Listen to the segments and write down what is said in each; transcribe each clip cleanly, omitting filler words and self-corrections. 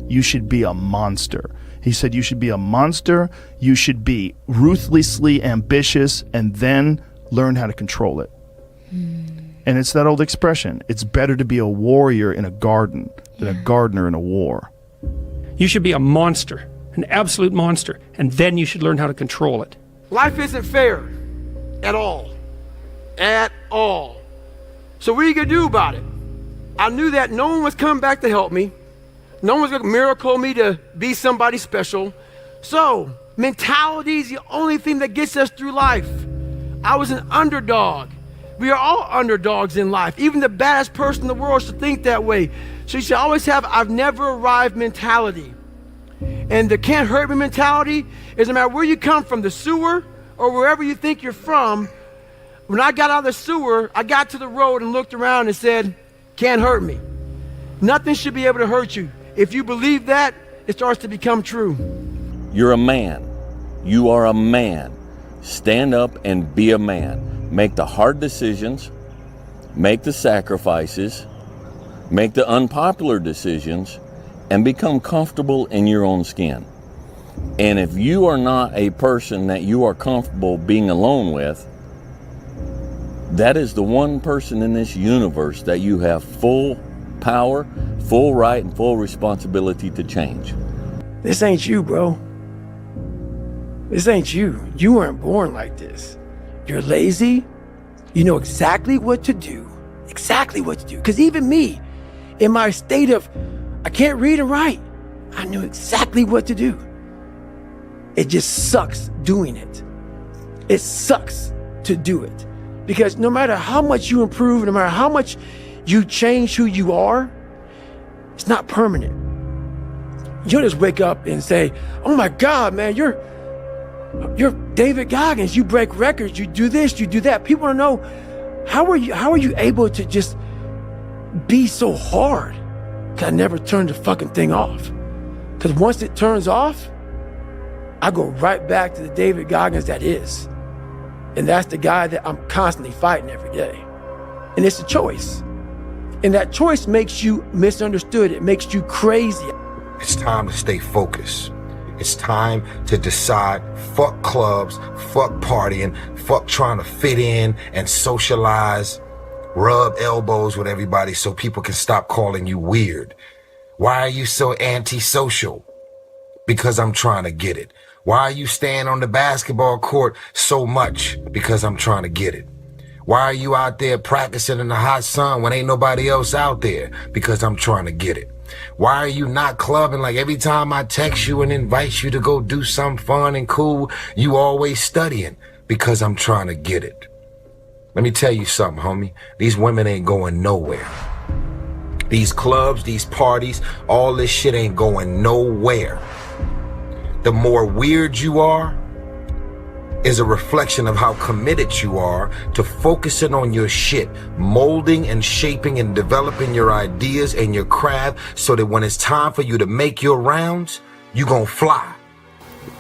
You should be a monster. He said you should be a monster, you should be ruthlessly ambitious, and then learn how to control it. And it's that old expression, it's better to be a warrior in a garden than a gardener in a war. You should be a monster, an absolute monster, and then you should learn how to control it. Life isn't fair at all. At all. So what are you going to do about it? I knew that no one was coming back to help me. No one's going to miracle me to be somebody special. So mentality is the only thing that gets us through life. I was an underdog. We are all underdogs in life. Even the baddest person in the world should think that way. So you should always have I've never arrived mentality. And the can't hurt me mentality is no matter where you come from, the sewer or wherever you think you're from. When I got out of the sewer, I got to the road and looked around and said, can't hurt me. Nothing should be able to hurt you. If you believe that, it starts to become true. You're a man. You are a man. Stand up and be a man. Make the hard decisions, make the sacrifices, make the unpopular decisions, and become comfortable in your own skin. And if you are not a person that you are comfortable being alone with, that is the one person in this universe that you have full power, full right, and full responsibility to change. This ain't you, bro. This ain't you. You weren't born like this. You're lazy. You know exactly what to do. Exactly what to do. Because even me, in my state of, I can't read and write, I knew exactly what to do. It just sucks doing it. It sucks to do it. Because no matter how much you improve, no matter how much you change who you are, it's not permanent. You don't just wake up and say, oh my God, man, you're David Goggins, you break records, you do this, you do that. People want to know, how are you able to just be so hard? Because I never turned the fucking thing off. Because once it turns off, I go right back to the David Goggins that is. And that's the guy that I'm constantly fighting every day. And it's a choice. And that choice makes you misunderstood. It makes you crazy. It's time to stay focused. It's time to decide, fuck clubs, fuck partying, fuck trying to fit in and socialize, rub elbows with everybody so people can stop calling you weird. Why are you so antisocial? Because I'm trying to get it. Why are you staying on the basketball court so much? Because I'm trying to get it. Why are you out there practicing in the hot sun when ain't nobody else out there? Because I'm trying to get it. Why are you not clubbing? Like every time I text you and invite you to go do something fun and cool, you always studying. Because I'm trying to get it. Let me tell you something, homie. These women ain't going nowhere. These clubs, these parties, all this shit ain't going nowhere. The more weird you are is a reflection of how committed you are to focusing on your shit, molding and shaping and developing your ideas and your craft so that when it's time for you to make your rounds, you gonna fly.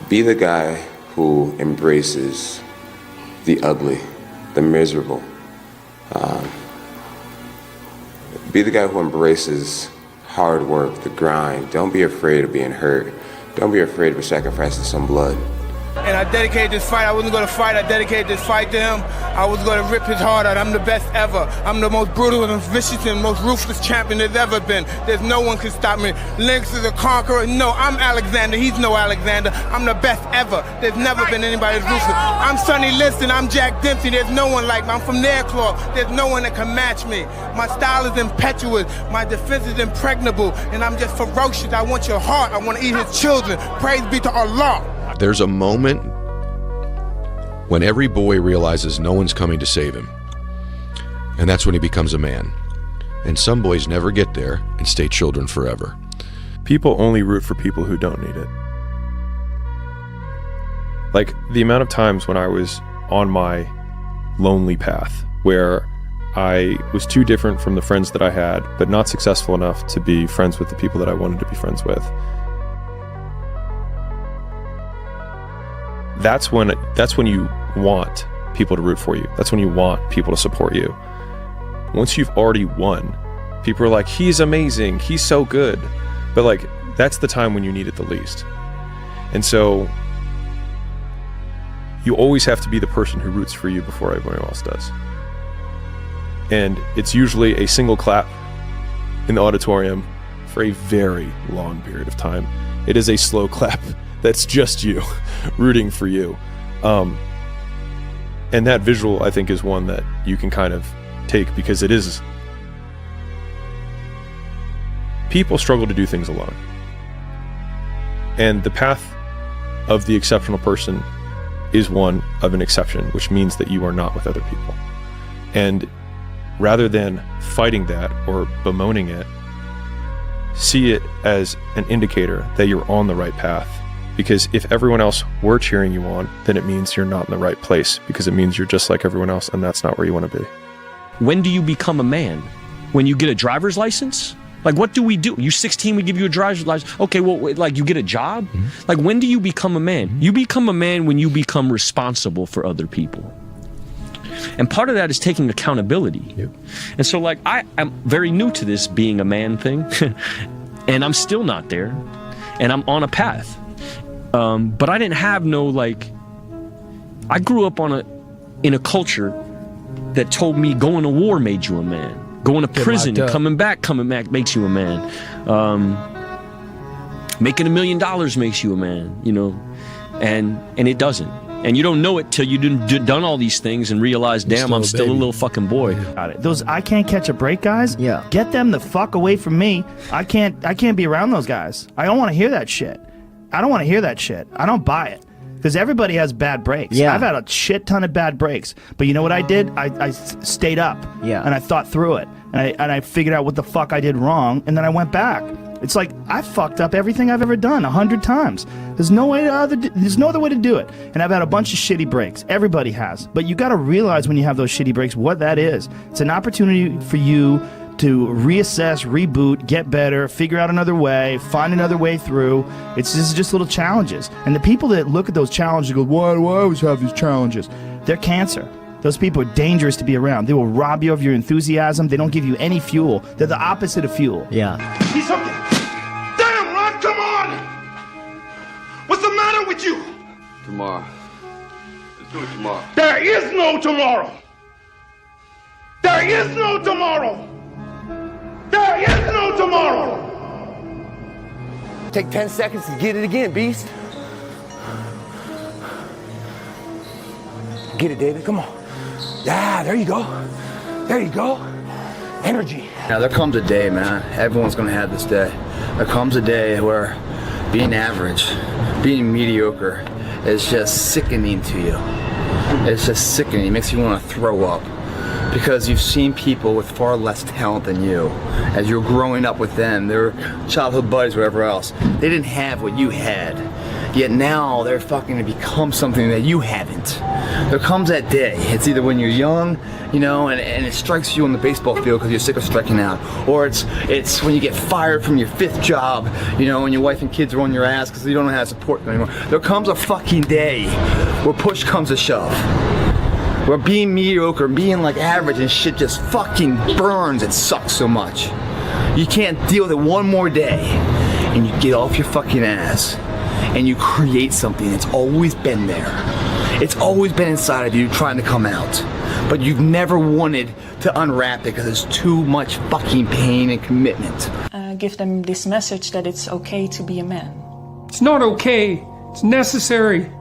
Be the guy who embraces the ugly, the miserable. Be the guy who embraces hard work, the grind. Don't be afraid of being hurt. Don't be afraid of sacrificing some blood. And I dedicated this fight. I wasn't going to fight. I dedicated this fight to him. I was going to rip his heart out. I'm the best ever. I'm the most brutal and vicious and most ruthless champion there's ever been. There's no one can stop me. Lynx is a conqueror. No, I'm Alexander. He's no Alexander. I'm the best ever. There's never been anybody as ruthless. I'm Sonny Liston. I'm Jack Dempsey. There's no one like me. I'm from their club. There's no one that can match me. My style is impetuous. My defense is impregnable. And I'm just ferocious. I want your heart. I want to eat his children. Praise be to Allah. There's a moment when every boy realizes no one's coming to save him. And that's when he becomes a man. And some boys never get there and stay children forever. People only root for people who don't need it. Like the amount of times when I was on my lonely path where I was too different from the friends that I had, but not successful enough to be friends with the people that I wanted to be friends with. That's when you want people to root for you. That's when you want people to support you. Once you've already won, people are like, he's amazing, he's so good. But like, that's the time when you need it the least. And so you always have to be the person who roots for you before everyone else does. And it's usually a single clap in the auditorium for a very long period of time. It is a slow clap that's just you rooting for you. And that visual, I think, is one that you can kind of take, because it is... People struggle to do things alone. And the path of the exceptional person is one of an exception, which means that you are not with other people. And rather than fighting that or bemoaning it, see it as an indicator that you're on the right path. Because if everyone else were cheering you on, then it means you're not in the right place, because it means you're just like everyone else, and that's not where you want to be. When do you become a man? When you get a driver's license? Like, what do we do? You 16, we give you a driver's license. Okay, well, like, you get a job? Mm-hmm. Like, when do you become a man? You become a man when you become responsible for other people. And part of that is taking accountability. Yep. And so, like, I'm very new to this being a man thing, and I'm still not there, and I'm on a path. But I didn't have no, like, I grew up in a culture that told me going to war made you a man. Going to prison, coming back makes you a man. Making $1 million makes you a man, you know, and it doesn't. And you don't know it till you've done all these things and realize, damn, I'm still a little fucking boy. Got it. Those I can't catch a break guys. Yeah. Get them the fuck away from me. I can't be around those guys. I don't want to hear that shit. I don't want to hear that shit. I don't buy it. Because everybody has bad breaks. Yeah. I've had a shit ton of bad breaks. But you know what I did? I stayed up. Yeah. And I thought through it. And I figured out what the fuck I did wrong. And then I went back. It's like, I fucked up everything I've ever done 100 times. There's no other way to do it. And I've had a bunch of shitty breaks. Everybody has. But you got to realize when you have those shitty breaks what that is. It's an opportunity for you to reassess, reboot, get better, figure out another way, find another way through. This is just little challenges. And the people that look at those challenges and go, why do I always have these challenges? They're cancer. Those people are dangerous to be around. They will rob you of your enthusiasm. They don't give you any fuel. They're the opposite of fuel. Yeah. He's okay. Damn, Ron, come on! What's the matter with you? Tomorrow. Let's do it tomorrow. There is no tomorrow. There is no tomorrow. There is no tomorrow. Take 10 seconds to get it again, beast. Get it, David, come on. Yeah, there you go. There you go. Energy. Now there comes a day, man. Everyone's gonna have this day. There comes a day where being average, being mediocre is just sickening to you. It's just sickening. It makes you want to throw up. Because you've seen people with far less talent than you. As you're growing up with them, their childhood buddies, whatever else, they didn't have what you had. Yet now they're fucking to become something that you haven't. There comes that day. It's either when you're young, you know, and it strikes you on the baseball field because you're sick of striking out, or it's when you get fired from your 5th job, you know, and your wife and kids are on your ass because you don't know how to support them anymore. There comes a fucking day where push comes to shove. Where being mediocre, being like average and shit just fucking burns and sucks so much. You can't deal with it one more day. And you get off your fucking ass and you create something that's always been there. It's always been inside of you trying to come out. But you've never wanted to unwrap it because it's too much fucking pain and commitment. Give them this message that it's okay to be a man. It's not okay. It's necessary.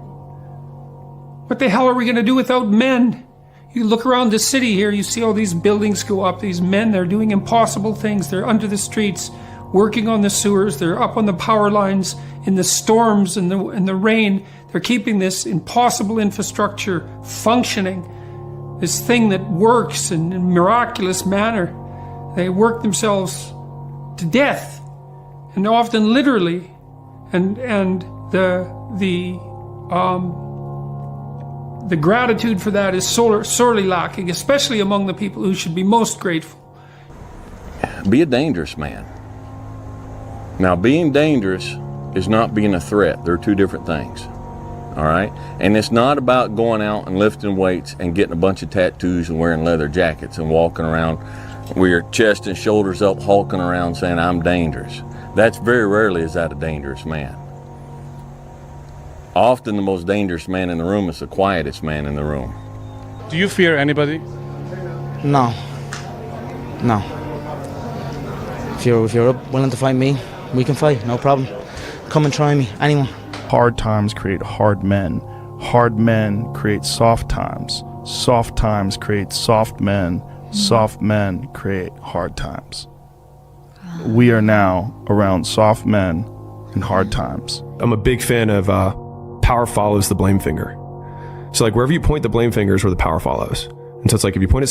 What the hell are we going to do without men? You look around the city here, you see all these buildings go up. These men, they're doing impossible things. They're under the streets, working on the sewers. They're up on the power lines in the storms and the rain. They're keeping this impossible infrastructure functioning. This thing that works in a miraculous manner. They work themselves to death, and often literally. And the gratitude for that is sorely lacking, especially among the people who should be most grateful. Be a dangerous man. Now, being dangerous is not being a threat. They're two different things. All right? And it's not about going out and lifting weights and getting a bunch of tattoos and wearing leather jackets and walking around with your chest and shoulders up, hulking around saying, I'm dangerous. That's very rarely is that a dangerous man. Often the most dangerous man in the room is the quietest man in the room. Do you fear anybody? No. No. If you're willing to fight me, we can fight, no problem. Come and try me, anyone. Hard times create hard men. Hard men create soft times. Soft times create soft men. Soft men create hard times. We are now around soft men in hard times. I'm a big fan of power follows the blame finger. So like wherever you point the blame finger is where the power follows. And so it's like if you point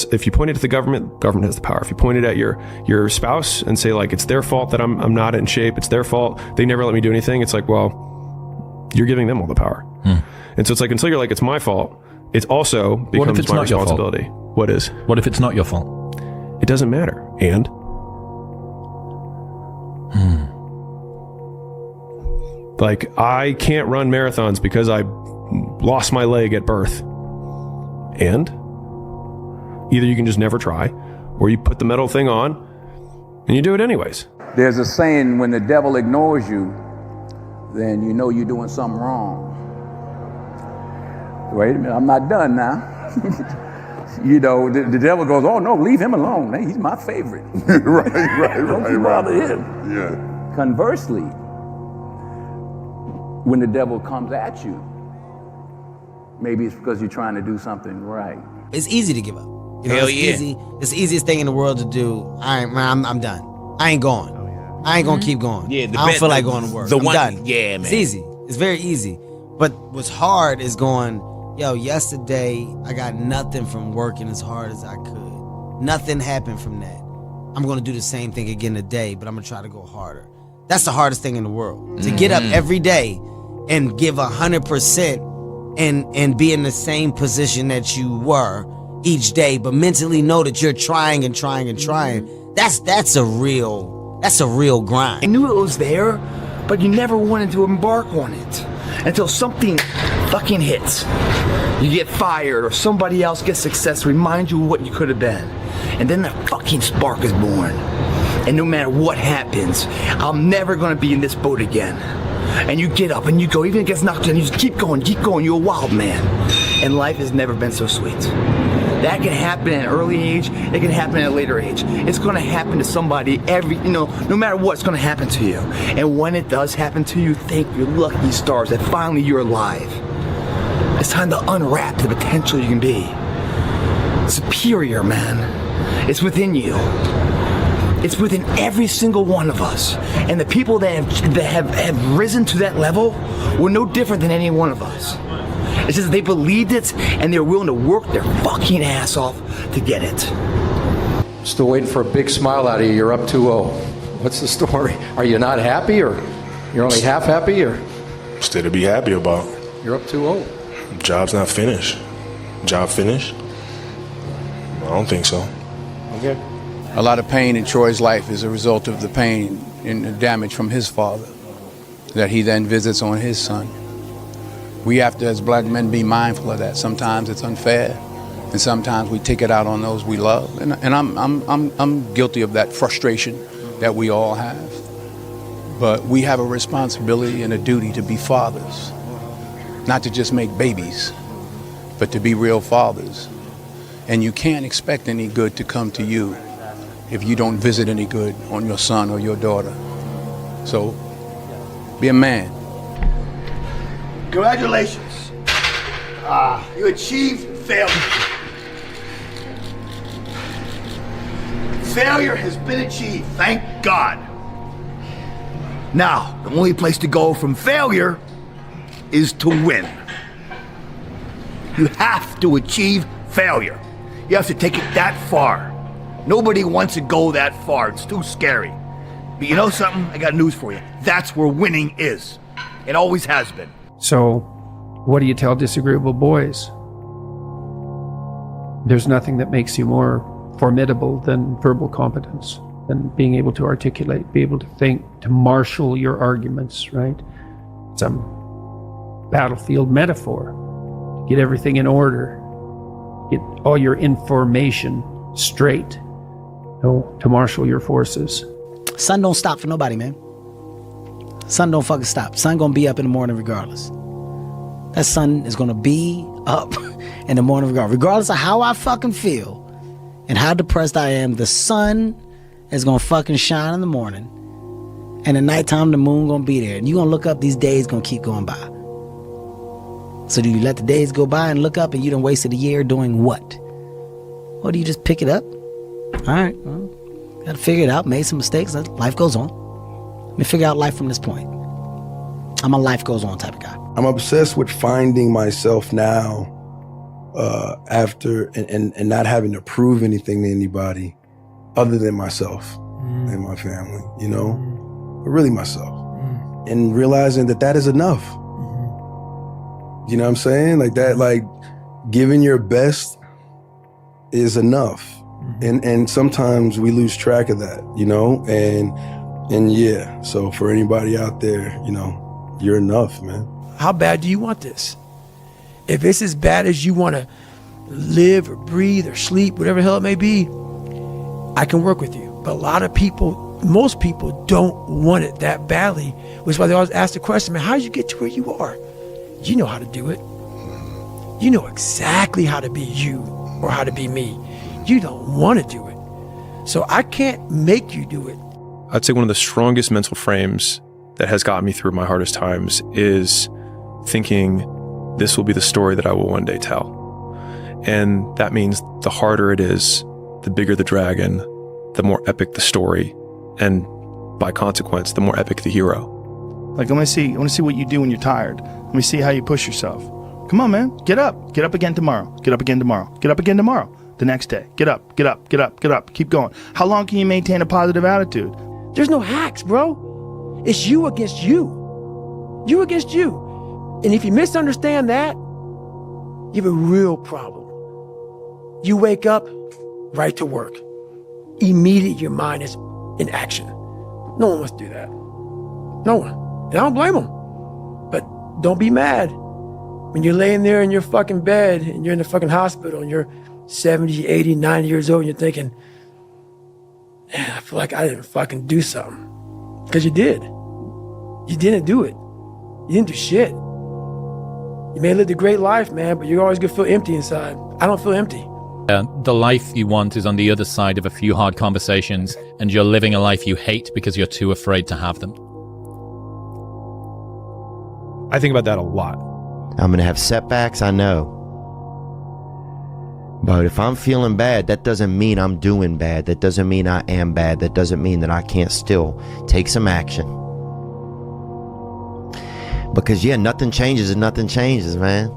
it at the government has the power. If you point it at your spouse and say like it's their fault that I'm not in shape, it's their fault, they never let me do anything, it's like, well, you're giving them all the power. And so it's like until you're like it's my fault, it also becomes my responsibility. What is? What if it's not your fault? It doesn't matter. And like I can't run marathons because I lost my leg at birth. And either you can just never try, or you put the metal thing on and you do it anyways. There's a saying, when the devil ignores you, then you know you're doing something wrong. Wait a minute, I'm not done now. You know, the devil goes, oh no, leave him alone. Hey, he's my favorite. Don't you bother him. Yeah. Conversely, when the devil comes at you, maybe it's because you're trying to do something right. It's easy to give up. You know, Hell it's yeah. easy. It's the easiest thing in the world to do. I'm done. I ain't going. I ain't gonna keep going. Yeah, I don't feel like going to work. I'm done. Yeah, man. It's easy. It's very easy. But what's hard is going, yo, yesterday I got nothing from working as hard as I could. Nothing happened from that. I'm gonna do the same thing again today, but I'm gonna try to go harder. That's the hardest thing in the world. To get up every day and give 100% and be in the same position that you were each day, but mentally know that you're trying and trying and trying. That's a real grind. I knew it was there, but you never wanted to embark on it until something fucking hits. You get fired or somebody else gets success, remind you of what you could have been. And then the fucking spark is born. And no matter what happens, I'm never gonna be in this boat again. And you get up and you go, even if it gets knocked down, you just keep going, you're a wild man. And life has never been so sweet. That can happen at an early age, it can happen at a later age. It's gonna happen to somebody no matter what, it's gonna happen to you. And when it does happen to you, thank your lucky stars that finally you're alive. It's time to unwrap the potential you can be. Superior, man. It's within you. It's within every single one of us. And the people that have risen to that level were no different than any one of us. It's just they believed it and they're willing to work their fucking ass off to get it. Still waiting for a big smile out of you. You're up 2-0. What's the story? Are you not happy, or you're only half happy, or? Still to be happy about. You're up 2-0. Job's not finished. Job finished? I don't think so. Okay. A lot of pain in Troy's life is a result of the pain and the damage from his father that he then visits on his son. We have to, as black men, be mindful of that. Sometimes it's unfair, and sometimes we take it out on those we love. And I'm guilty of that frustration that we all have. But we have a responsibility and a duty to be fathers, not to just make babies, but to be real fathers. And you can't expect any good to come to you if you don't visit any good on your son or your daughter. So, be a man. Congratulations. You achieved failure. Failure has been achieved, thank God. Now, the only place to go from failure is to win. You have to achieve failure. You have to take it that far. Nobody wants to go that far. It's too scary. But you know something? I got news for you. That's where winning is. It always has been. So, what do you tell disagreeable boys? There's nothing that makes you more formidable than verbal competence, than being able to articulate, be able to think, to marshal your arguments, right? It's a battlefield metaphor. To get everything in order, get all your information straight, to marshal your forces. Sun don't stop for nobody, man. Sun don't fucking stop. Sun gonna be up in the morning regardless. That sun is gonna be up in the morning regardless of how I fucking feel and how depressed I am. The sun is gonna fucking shine in the morning, and at nighttime the moon gonna be there, and you gonna look up. These days gonna keep going by. So do you let the days go by and look up and you done wasted a year doing what? Or do you just pick it up? All right, well, gotta figure it out. Made some mistakes. Life goes on. Let me figure out life from this point. I'm a life goes on type of guy. I'm obsessed with finding myself now after and not having to prove anything to anybody other than myself and my family, you know? But really myself. And realizing that is enough. You know what I'm saying? Like that, like giving your best is enough. And sometimes we lose track of that, you know? And yeah, so for anybody out there, you know, you're enough, man. How bad do you want this? If it's as bad as you want to live or breathe or sleep, whatever the hell it may be, I can work with you. But a lot of people, most people don't want it that badly, which is why they always ask the question, man, how did you get to where you are? You know how to do it. You know exactly how to be you or how to be me. You don't want to do it. So I can't make you do it. I'd say one of the strongest mental frames that has gotten me through my hardest times is thinking this will be the story that I will one day tell. And that means the harder it is, the bigger the dragon, the more epic the story, and by consequence, the more epic the hero. Like, I want to see what you do when you're tired. Let me see how you push yourself. Come on, man. Get up. Get up again tomorrow. Get up again tomorrow. Get up again tomorrow. The next day. Get up. Get up. Get up. Get up. Keep going. How long can you maintain a positive attitude? There's no hacks, bro. It's you against you. You against you. And if you misunderstand that, you have a real problem. You wake up, right to work. Immediately your mind is in action. No one wants to do that. No one. And I don't blame them. But don't be mad when you're laying there in your fucking bed and you're in the fucking hospital and you're 70, 80, 90 years old and you're thinking, man, I feel like I didn't fucking do something. Because you did. You didn't do it. You didn't do shit. You may have lived a great life, man, but you're always gonna feel empty inside. I don't feel empty. The life you want is on the other side of a few hard conversations, and you're living a life you hate because you're too afraid to have them. I think about that a lot. I'm going to have setbacks, I know. But if I'm feeling bad, that doesn't mean I'm doing bad. That doesn't mean I am bad. That doesn't mean that I can't still take some action. Because, yeah, nothing changes and nothing changes, man.